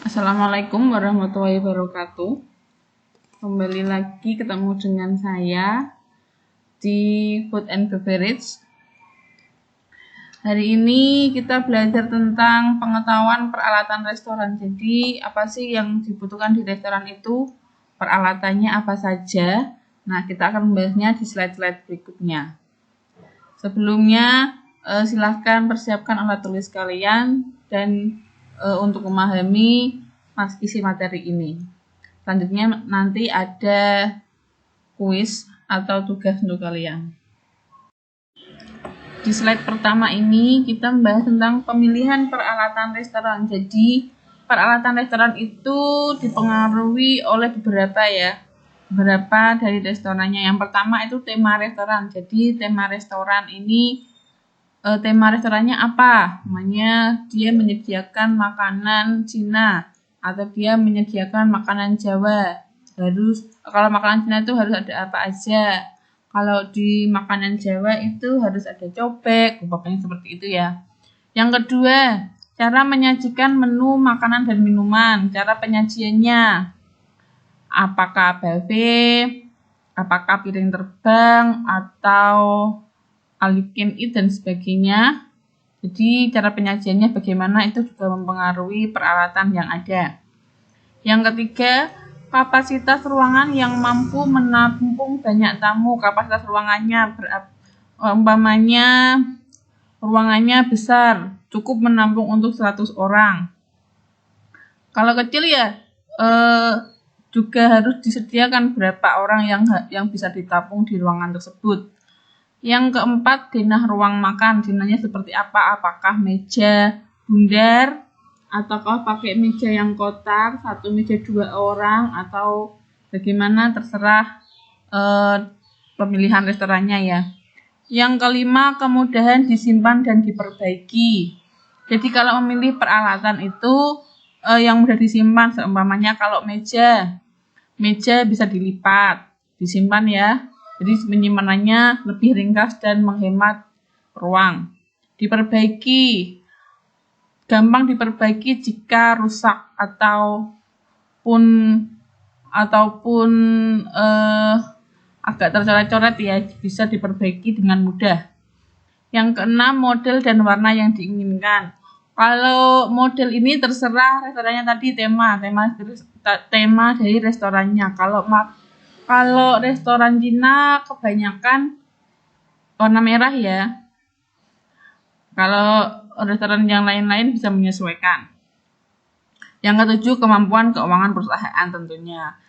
Assalamualaikum warahmatullahi wabarakatuh. Kembali lagi ketemu dengan saya di Food and Beverage. Hari ini kita belajar tentang pengetahuan peralatan restoran. Jadi, apa sih yang dibutuhkan di restoran itu? Peralatannya apa saja? Nah, kita akan membahasnya di slide-slide berikutnya. Sebelumnya, silahkan persiapkan alat tulis kalian dan untuk memahami isi materi ini. Selanjutnya nanti ada kuis atau tugas untuk kalian. Di slide pertama ini kita membahas tentang pemilihan peralatan restoran. Jadi peralatan restoran itu dipengaruhi oleh beberapa dari restorannya. Yang pertama itu tema restoran. Jadi tema restoran ini tema restorannya apa? Namanya dia menyediakan makanan Cina atau dia menyediakan makanan Jawa. Kalau makanan Cina itu harus ada apa aja. Kalau di makanan Jawa itu harus ada cobek, pokoknya seperti itu ya. Yang kedua, cara menyajikan menu makanan dan minuman. Cara penyajiannya, apakah buffet, apakah piring terbang, atau all you can eat dan sebagainya. Jadi cara penyajiannya bagaimana itu juga mempengaruhi peralatan yang ada. Yang ketiga, kapasitas ruangan yang mampu menampung banyak tamu. Kapasitas ruangannya umpamanya ruangannya besar, cukup menampung untuk 100 orang. Kalau kecil ya juga harus disediakan berapa orang yang bisa ditampung di ruangan tersebut. Yang keempat, denah ruang makan. Denahnya seperti apa? Apakah meja bundar, ataukah pakai meja yang kotak, satu meja 2 orang, atau bagaimana, terserah pemilihan restorannya ya. Yang kelima, kemudahan disimpan dan diperbaiki. Jadi kalau memilih peralatan itu yang mudah disimpan, seumpamanya kalau meja bisa dilipat, disimpan ya. Jadi penyimpanannya lebih ringkas dan menghemat ruang. Gampang diperbaiki jika rusak ataupun agak tercoret-coret ya, bisa diperbaiki dengan mudah. Yang keenam, model dan warna yang diinginkan. Kalau model ini terserah restorannya tadi, tema dari restorannya. Kalau restoran Cina kebanyakan warna merah ya. Kalau restoran yang lain-lain bisa menyesuaikan. Yang ketujuh, kemampuan keuangan perusahaan tentunya.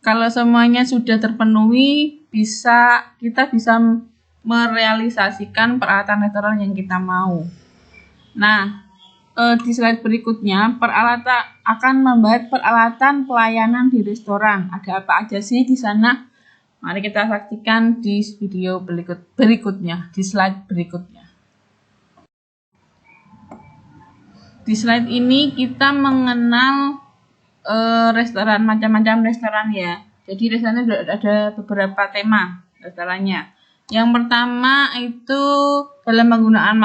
Kalau semuanya sudah terpenuhi, kita bisa merealisasikan peralatan restoran yang kita mau. Nah, di slide berikutnya akan membahas peralatan pelayanan di restoran. Ada apa aja sih di sana? Mari kita saksikan di video berikutnya, di slide berikutnya. Di slide ini kita mengenal restoran, macam-macam restoran ya. Jadi restorannya ada beberapa tema restorannya. Yang pertama itu dalam penggunaan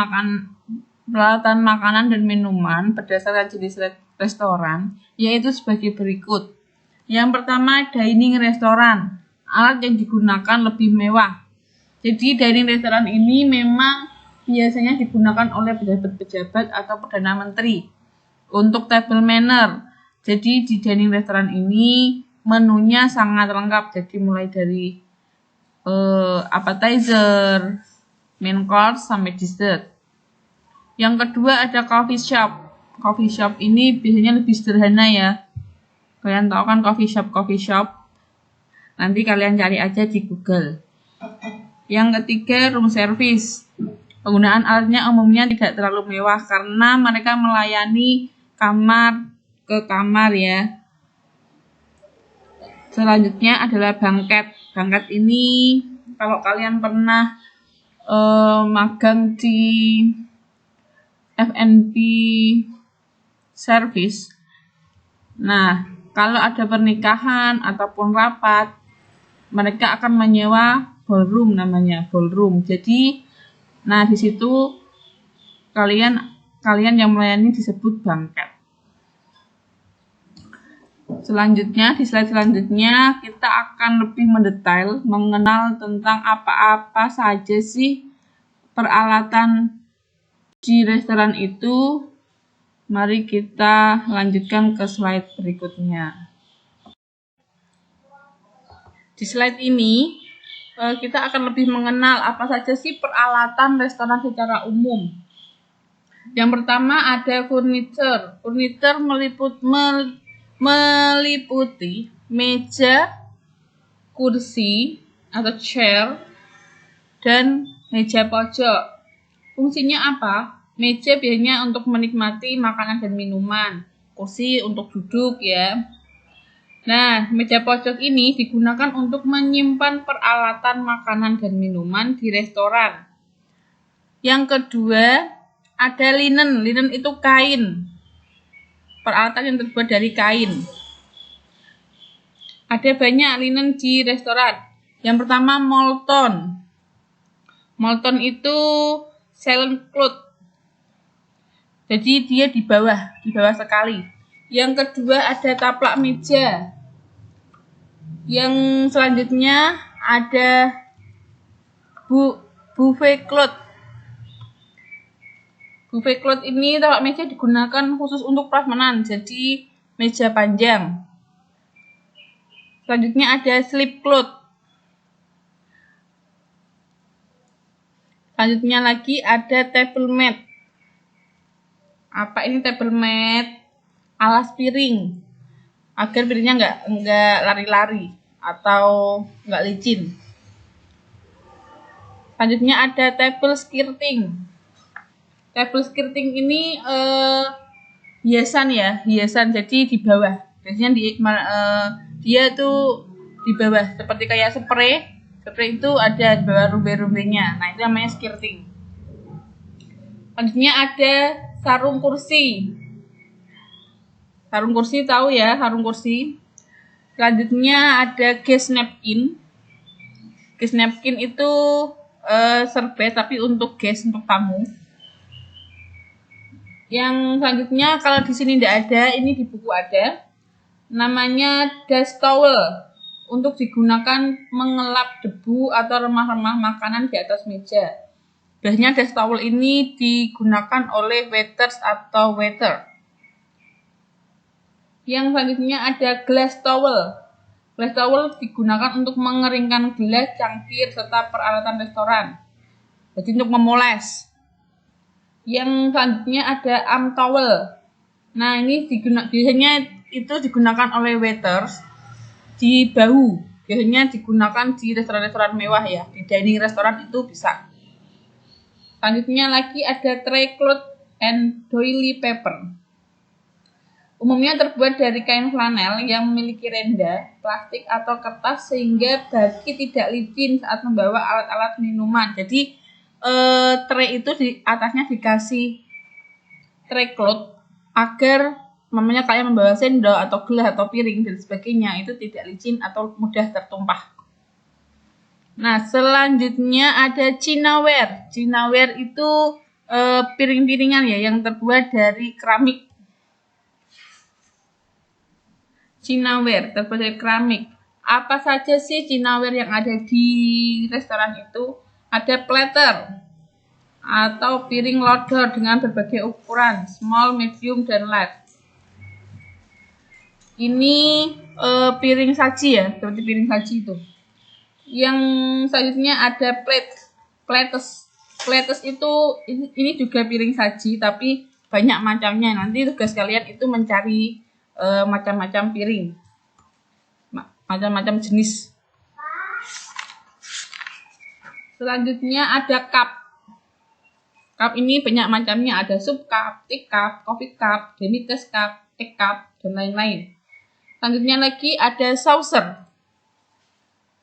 peralatan makanan dan minuman berdasarkan jenis restoran, yaitu sebagai berikut. Yang pertama, dining restoran. Alat yang digunakan lebih mewah. Jadi dining restoran ini memang biasanya digunakan oleh pejabat-pejabat atau Perdana Menteri untuk table manner. Jadi di dining restoran ini menunya sangat lengkap. Jadi mulai dari appetizer, main course sampai dessert. Yang kedua ada coffee shop. Coffee shop ini biasanya lebih sederhana ya. Kalian tahu kan coffee shop? Nanti kalian cari aja di Google. Yang ketiga room service. Penggunaan alatnya umumnya tidak terlalu mewah karena mereka melayani kamar ke kamar ya. Selanjutnya adalah banket. Banket ini kalau kalian pernah magang di F&B service. Nah, kalau ada pernikahan ataupun rapat, mereka akan menyewa ballroom namanya, ballroom. Jadi, di situ kalian yang melayani disebut banket. Selanjutnya, di slide selanjutnya kita akan lebih mendetail mengenal tentang apa-apa saja sih peralatan di restoran itu. Mari kita lanjutkan ke slide berikutnya. Di slide ini kita akan lebih mengenal apa saja sih peralatan restoran secara umum. Yang pertama ada furniture. Furniture meliputi meja, kursi atau chair, dan meja pojok. Fungsinya apa? Meja biasanya untuk menikmati makanan dan minuman, kursi untuk duduk ya. Nah, meja pojok ini digunakan untuk menyimpan peralatan makanan dan minuman di restoran. Yang kedua, ada linen. Linen itu kain. Peralatan yang terbuat dari kain. Ada banyak linen di restoran. Yang pertama molton. Molton itu silent cloth. Jadi dia di bawah sekali. Yang kedua ada taplak meja. Yang selanjutnya ada buffet cloth. Buffet cloth ini taplak meja digunakan khusus untuk prasmanan, jadi meja panjang. Selanjutnya ada slip cloth. Selanjutnya lagi ada table mat. Apa ini table mat? Alas piring, agar piringnya nggak lari-lari atau nggak licin. Selanjutnya ada table skirting. Table skirting ini hiasan ya, hiasan. Jadi di bawah. Biasanya dia tuh di bawah, seperti kayak spray. Spray itu ada di bawah rumbe-rumbenya. Nah, itu namanya skirting. Selanjutnya ada sarung kursi. Sarung kursi tahu ya, sarung kursi. Selanjutnya ada guest napkin. Guest napkin itu serbet tapi untuk guest, untuk tamu. Yang selanjutnya kalau di sini tidak ada, ini di buku ada. Namanya dust towel, untuk digunakan mengelap debu atau remah-remah makanan di atas meja. Biasanya dust towel ini digunakan oleh waiters atau waiter. Yang selanjutnya ada glass towel. Glass towel digunakan untuk mengeringkan gelas, cangkir, serta peralatan restoran. Jadi untuk memoles. Yang selanjutnya ada arm towel. Nah, ini biasanya itu digunakan oleh waiters di bahu. Biasanya digunakan di restoran-restoran mewah ya. Di dining restoran itu bisa. Selanjutnya lagi ada tray cloth and doily paper. Umumnya terbuat dari kain flanel yang memiliki renda, plastik atau kertas sehingga bagi tidak licin saat membawa alat-alat minuman. Jadi tray itu di atasnya dikasih tray cloth agar mamanya kayak membawa sendok atau gelas atau piring dan sebagainya itu tidak licin atau mudah tertumpah. Nah, selanjutnya ada chinaware. Chinaware itu piring-piringan ya yang terbuat dari keramik. Chinaware terbuat dari keramik. Apa saja sih chinaware yang ada di restoran itu? Ada platter atau piring lodor dengan berbagai ukuran, small, medium, dan large. Ini piring saji ya, seperti piring saji itu. Yang selanjutnya ada plates. Plates itu ini juga piring saji tapi banyak macamnya. Nanti tugas kalian itu mencari macam-macam piring, macam-macam jenis. Selanjutnya ada cup. Cup ini banyak macamnya, ada sub cup, tea cup, coffee cup, demi-tasse cup, egg cup, dan lain-lain. Selanjutnya lagi ada saucer.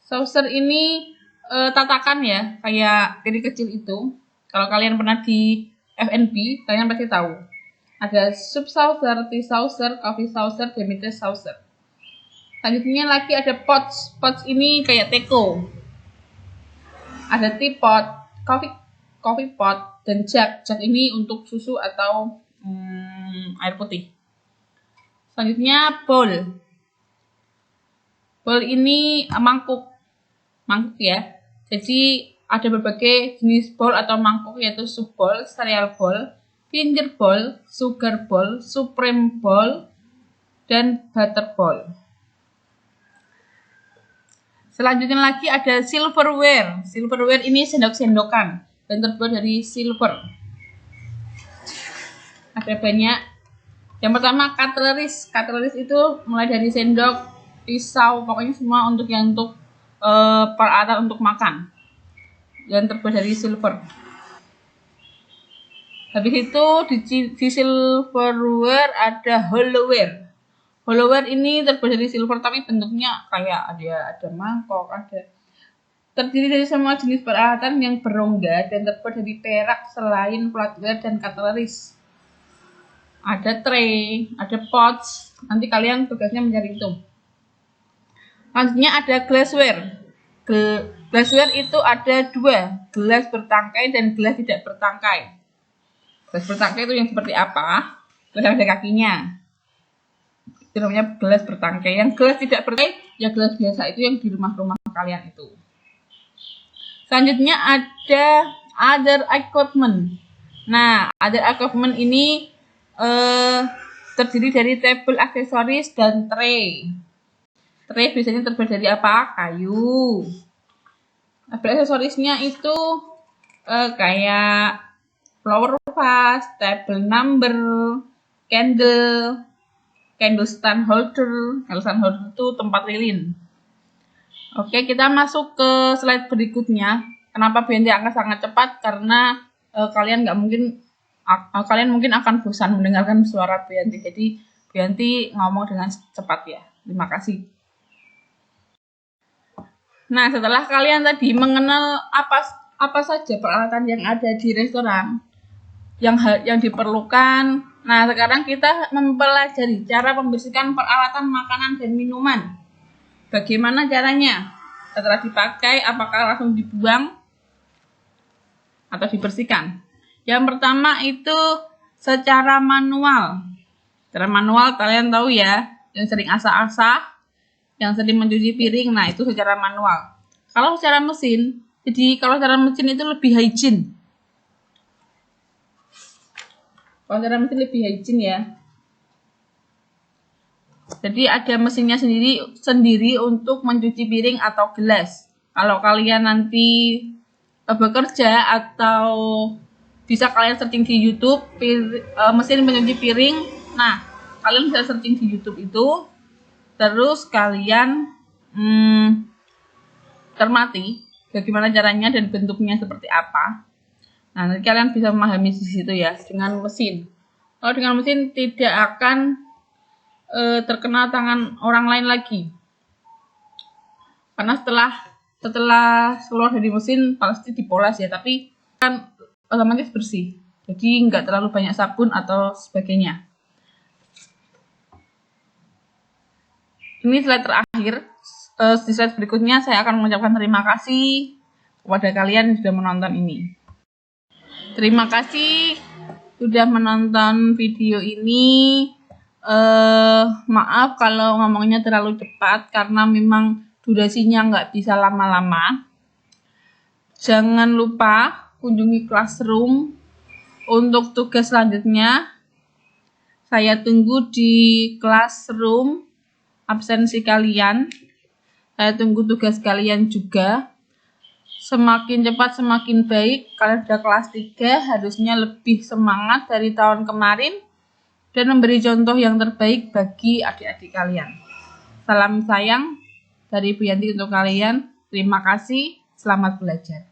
Saucer ini tatakan ya, kayak piring kecil itu. Kalau kalian pernah di F&B, kalian pasti tahu. Ada sub saucer, tea saucer, coffee saucer, demi-tasse saucer. Selanjutnya lagi ada pots. Pots ini kayak teko. Ada teapot, coffee pot, dan jug. Jug ini untuk susu atau air putih. Selanjutnya bowl. Bowl ini mangkuk ya. Jadi ada berbagai jenis bowl atau mangkuk, yaitu soup bowl, cereal bowl, finger bowl, sugar bowl, supreme bowl, dan butter bowl. Selanjutnya lagi ada silverware. Silverware ini sendok-sendokan dan terbuat dari silver. Ada banyak. Yang pertama cutleries. Cutleries itu mulai dari sendok, pisau, pokoknya semua untuk peralatan untuk makan. Dan terbuat dari silver. Habis itu di silverware ada hollowware. Hollowware ini terbuat dari silver tapi bentuknya kayak ada mangkok, terdiri dari semua jenis peralatan yang berongga dan terbuat dari perak selain flatware dan cutleries. Ada tray, ada pots. Nanti kalian tugasnya mencari itu. Selanjutnya ada glassware. Glassware itu ada dua, gelas bertangkai dan gelas tidak bertangkai. Gelas bertangkai itu yang seperti apa? Gelas yang ada kakinya. Itu namanya gelas bertangkai. Yang gelas tidak bertangkai, ya gelas biasa itu yang di rumah-rumah kalian itu. Selanjutnya ada other equipment. Nah, other equipment ini terdiri dari table aksesoris dan tray. Tray biasanya terbuat dari apa? Kayu. Aksesorisnya itu kayak flower vase, table number, candle stand holder. Candle stand holder itu tempat lilin. Oke, kita masuk ke slide berikutnya. Kenapa Bianti akan sangat cepat? Karena kalian mungkin akan bosan mendengarkan suara Bianti. Jadi Bianti ngomong dengan cepat ya. Terima kasih. Nah, setelah kalian tadi mengenal apa saja peralatan yang ada di restoran, yang diperlukan. Nah, sekarang kita mempelajari cara membersihkan peralatan makanan dan minuman. Bagaimana caranya? Setelah dipakai, apakah langsung dibuang atau dibersihkan? Yang pertama itu secara manual. Secara manual kalian tahu ya, yang sering asah-asah, yang sering mencuci piring, nah itu secara manual. Kalau secara mesin itu lebih hygiene. Kalau secara mesin lebih hygiene ya. Jadi ada mesinnya sendiri untuk mencuci piring atau gelas. Kalau kalian nanti bekerja atau bisa kalian searching di YouTube mesin mencuci piring. Nah, kalian bisa searching di YouTube itu. Terus kalian cermati bagaimana caranya dan bentuknya seperti apa. Nah, nanti kalian bisa memahami di situ ya dengan mesin. Kalau dengan mesin tidak akan terkena tangan orang lain lagi. Karena setelah keluar dari mesin pasti dipoles ya, tapi kan otomatis bersih. Jadi nggak terlalu banyak sabun atau sebagainya. Ini slide terakhir. Di slide berikutnya saya akan mengucapkan terima kasih kepada kalian yang sudah menonton ini. Terima kasih sudah menonton video ini. Maaf kalau ngomongnya terlalu cepat karena memang durasinya nggak bisa lama-lama. Jangan lupa kunjungi Classroom untuk tugas selanjutnya. Saya tunggu di Classroom absensi kalian. Saya tunggu tugas kalian juga. Semakin cepat semakin baik. Kalian sudah kelas 3, harusnya lebih semangat dari tahun kemarin dan memberi contoh yang terbaik bagi adik-adik kalian. Salam sayang dari Bu Yanti untuk kalian. Terima kasih. Selamat belajar.